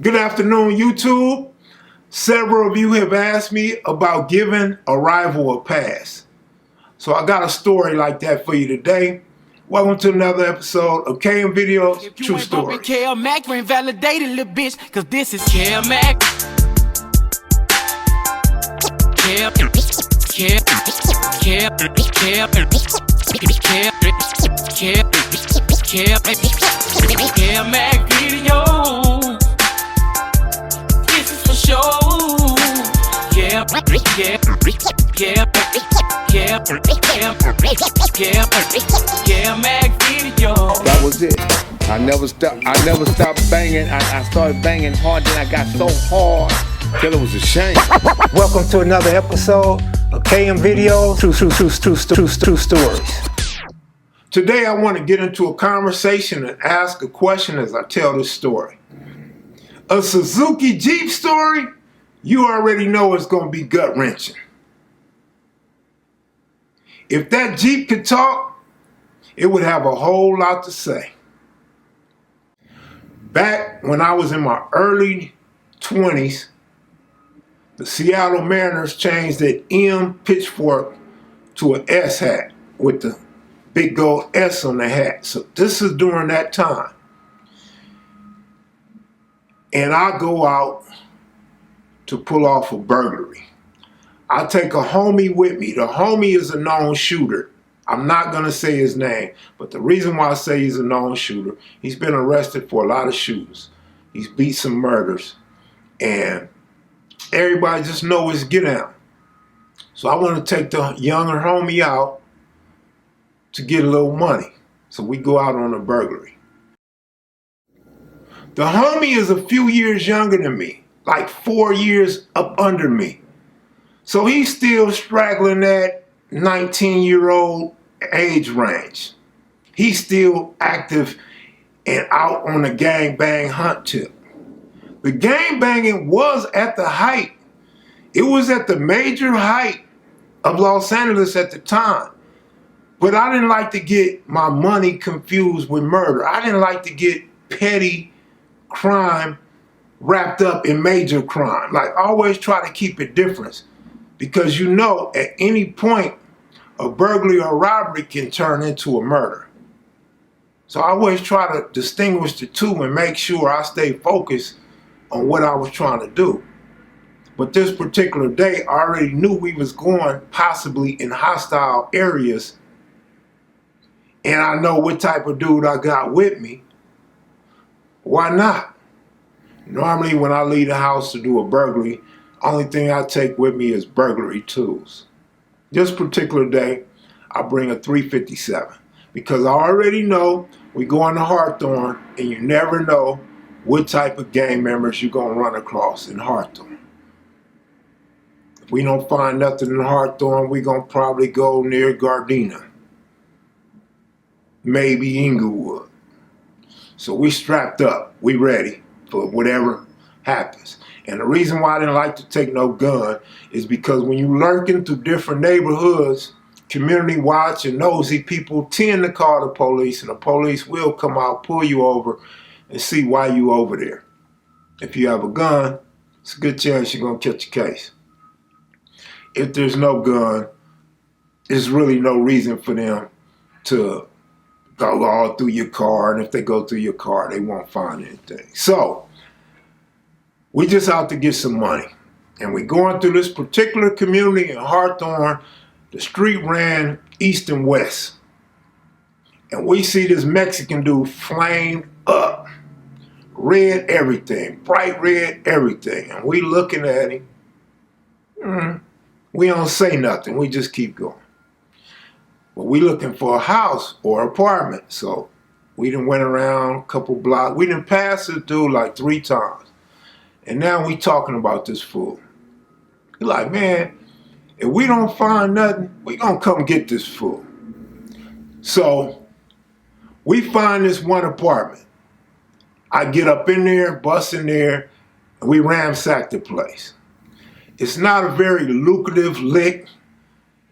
Good afternoon, YouTube. Several of you have asked me about giving a rival a pass. So I got a story like that for you today. Welcome to another episode of kevmacvideos, True Stories. Kev ain't validated, little bitch, cause this is Kev Mac. Kev Mac video. This is for show. Kev Mac video. That was it. I never stopped banging. I started banging hard, then I got so hard till it was a shame. Welcome to another episode of kevmacvideos, True Stories. Today I want to get into a conversation and ask a question as I tell this story. A Suzuki Jeep story, you already know it's going to be gut-wrenching. If that Jeep could talk, it would have a whole lot to say. Back when I was in my early 20s, the Seattle Mariners changed that M pitchfork to an S hat with the big gold S on the hat. So this is during that time. And I go out to pull off a burglary. I take a homie with me. The homie is a known shooter. I'm not going to say his name, but the reason why I say he's a known shooter, he's been arrested for a lot of shootings. He's beat some murders. And everybody just know his get out. So I want to take the younger homie out to get a little money. So we go out on a burglary. The homie is a few years younger than me, like 4 years up under me. So he's still straggling that 19-year-old age range. He's still active and out on the gangbang hunt tip. The gangbanging was at the height. It was at the major height of Los Angeles at the time. But I didn't like to get my money confused with murder. I didn't like to get petty crime wrapped up in major crime. Like, always try to keep it different. Because you know, at any point, a burglary or robbery can turn into a murder. So I always try to distinguish the two and make sure I stay focused on what I was trying to do. But this particular day, I already knew we was going possibly in hostile areas. And I know what type of dude I got with me. Why not? Normally when I leave the house to do a burglary, only thing I take with me is burglary tools. This particular day, I bring a .357 because I already know we going to Hawthorne and you never know what type of gang members you're going to run across in Hawthorne. If we don't find nothing in Hawthorne, we're going to probably go near Gardena. Maybe Inglewood. So we strapped up. We ready for whatever happens. And the reason why I didn't like to take no gun is because when you lurking through different neighborhoods, community watch and nosy people tend to call the police, and the police will come out, pull you over, and see why you over there. If you have a gun, it's a good chance you're going to catch a case. If there's no gun, there's really no reason for them to go all through your car, and if they go through your car, they won't find anything. So, we just out to get some money. And we going through this particular community in Hawthorne. The street ran east and west. And we see this Mexican dude flamed up. Red everything, bright red everything. And we looking at him. We don't say nothing, we just keep going. But we looking for a house or apartment. So we done went around a couple blocks. We done passed this dude like 3 times. And now we talking about this fool. He like, man, if we don't find nothing, we gonna come get this fool. So we find this one apartment. I get up in there, bust in there, and we ransack the place. It's not a very lucrative lick.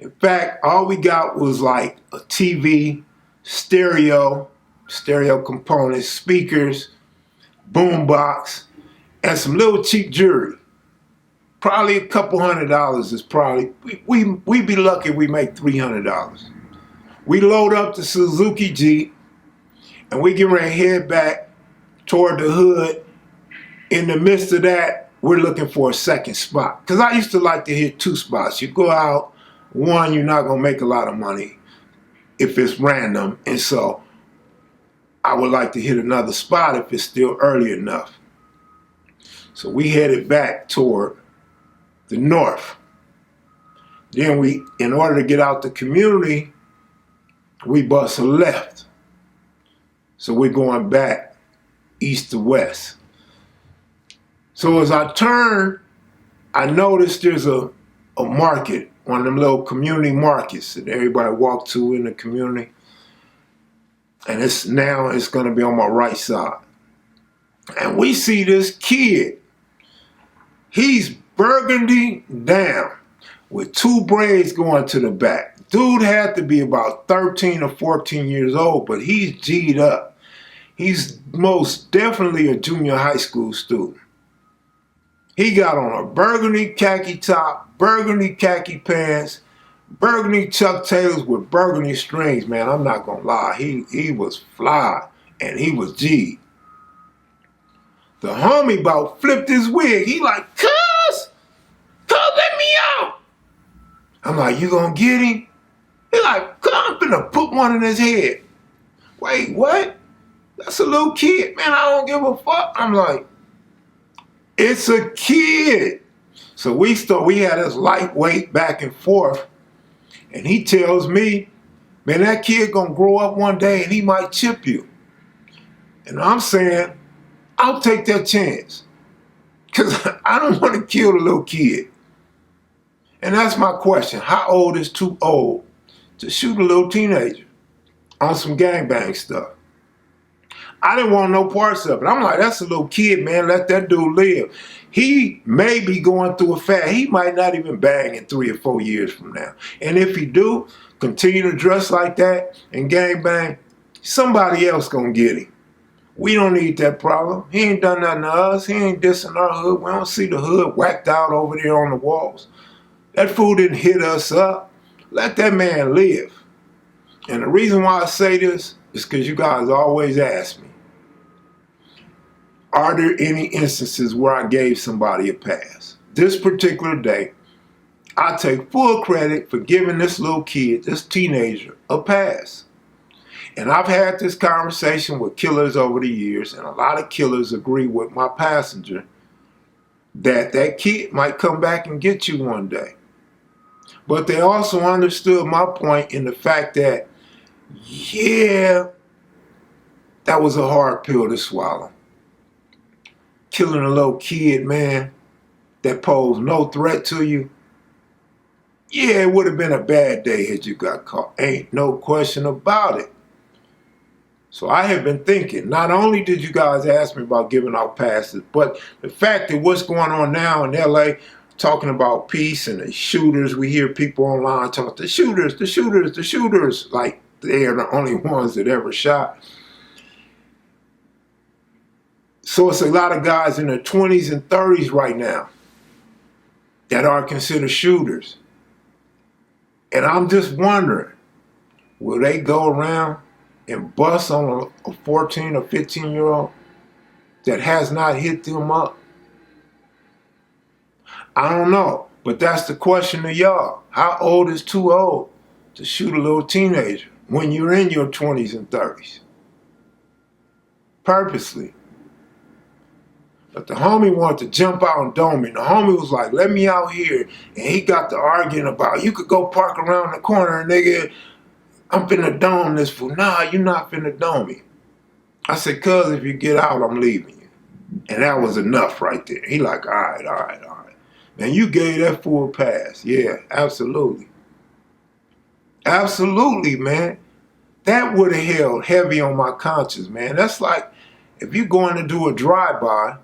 In fact, all we got was like a TV, stereo components, speakers, boombox, and some little cheap jewelry. Probably a couple $100 is probably, we be lucky if we make $300. We load up the Suzuki Jeep and we get ready to head back toward the hood. In the midst of that, we're looking for a second spot. Because I used to like to hit 2 spots. You go out, one, you're not going to make a lot of money if it's random. And so I would like to hit another spot if it's still early enough. So we headed back toward the north. Then we, in order to get out the community, we bust a left. So we're going back east to west. So as I turn, I noticed there's a market, one of them little community markets that everybody walk to in the community. And it's going to be on my right side. And we see this kid. He's burgundy down with 2 braids going to the back. Dude had to be about 13 or 14 years old, but he's G'd up. He's most definitely a junior high school student. He got on a burgundy khaki top, burgundy khaki pants, burgundy Chuck Taylors with burgundy strings. Man, I'm not gonna lie, he was fly and he was G'd. The homie about flipped his wig. He like, cuz, let me out. I'm like, you gonna get him? He like, cuz, I'm finna put one in his head. Wait, what? That's a little kid, man, I don't give a fuck. I'm like, it's a kid. So we had this lightweight back and forth, and he tells me, man, that kid gonna grow up one day and he might chip you. And I'm saying, I'll take that chance, because I don't want to kill the little kid. And that's my question. How old is too old to shoot a little teenager on some gangbang stuff? I didn't want no parts of it. I'm like, that's a little kid, man. Let that dude live. He may be going through a phase. He might not even bang in 3 or 4 years from now. And if he do, continue to dress like that and gangbang, somebody else gonna get him. We don't need that problem. He ain't done nothing to us. He ain't dissing our hood. We don't see the hood whacked out over there on the walls. That fool didn't hit us up. Let that man live. And the reason why I say this is because you guys always ask me, are there any instances where I gave somebody a pass? This particular day, I take full credit for giving this little kid, this teenager, a pass. And I've had this conversation with killers over the years, and a lot of killers agree with my passenger that that kid might come back and get you one day. But they also understood my point in the fact that, yeah, that was a hard pill to swallow. Killing a little kid, man, that posed no threat to you, yeah, it would have been a bad day had you got caught. Ain't no question about it. So I have been thinking, not only did you guys ask me about giving out passes, but the fact that what's going on now in LA, talking about peace and the shooters, we hear people online talking, the shooters, like they are the only ones that ever shot. So it's a lot of guys in their 20s and 30s right now that are considered shooters. And I'm just wondering, will they go around and bust on a 14 or 15-year-old that has not hit them up? I don't know, but that's the question to y'all. How old is too old to shoot a little teenager when you're in your 20s and 30s? Purposely. But the homie wanted to jump out and dome me. The homie was like, let me out here. And he got to arguing about, you could go park around the corner, nigga. I'm finna dome this fool. Nah, you're not finna dome me. I said, cuz if you get out, I'm leaving you. And that was enough right there. He like, all right. Man, you gave that fool a pass. Yeah, absolutely. Absolutely, man. That would have held heavy on my conscience, man. That's like if you're going to do a drive-by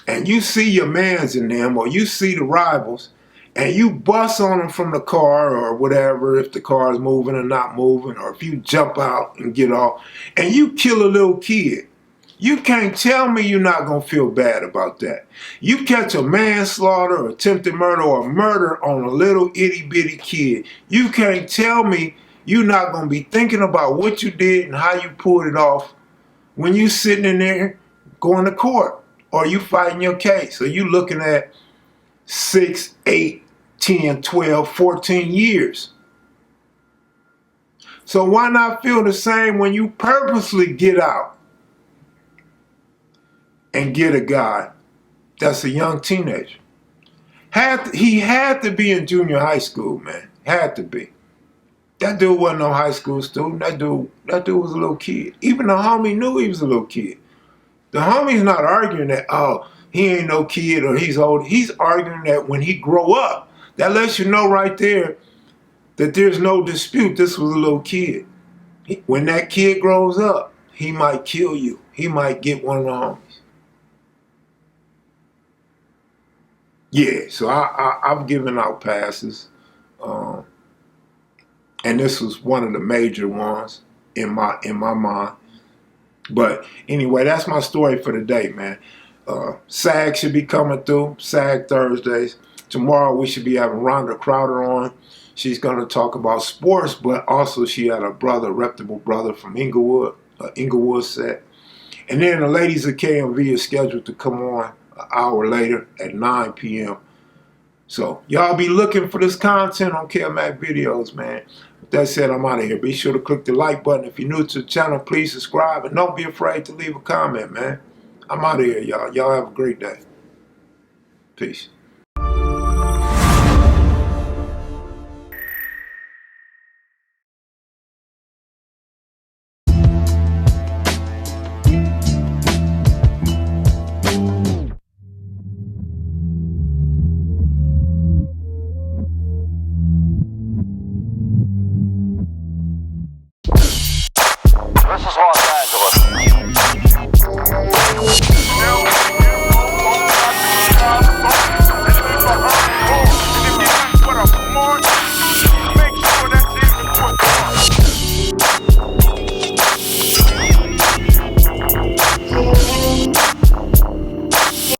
and you see your mans in them or you see the rivals and you bust on them from the car or whatever, if the car is moving or not moving, or if you jump out and get off and you kill a little kid. You can't tell me you're not going to feel bad about that. You catch a manslaughter, or attempted murder, or a murder on a little itty bitty kid. You can't tell me you're not going to be thinking about what you did and how you pulled it off when you sitting in there going to court, or you fighting your case, or you looking at 6, 8, 10, 12, 14 years. So why not feel the same when you purposely get out and get a guy that's a young teenager? He had to be in junior high school, man. Had to be. That dude wasn't no high school student. That dude was a little kid. Even the homie knew he was a little kid. The homie's not arguing that, oh, he ain't no kid or he's old. He's arguing that when he grow up, that lets you know right there that there's no dispute this was a little kid. When that kid grows up, he might kill you. He might get one of the homies. Yeah, so I've given out passes. And this was one of the major ones in my mind. But anyway, that's my story for the day, man. SAG should be coming through, SAG Thursdays. Tomorrow we should be having Rhonda Crowder on. She's going to talk about sports, but also she had a brother, reputable brother from Inglewood set. And then the ladies of KMV is scheduled to come on an hour later at 9 p.m. So y'all be looking for this content on kevmacvideos, man. With that said, I'm out of here. Be sure to click the like button. If you're new to the channel, please subscribe. And don't be afraid to leave a comment, man. I'm out of here, y'all. Y'all have a great day. Peace. This is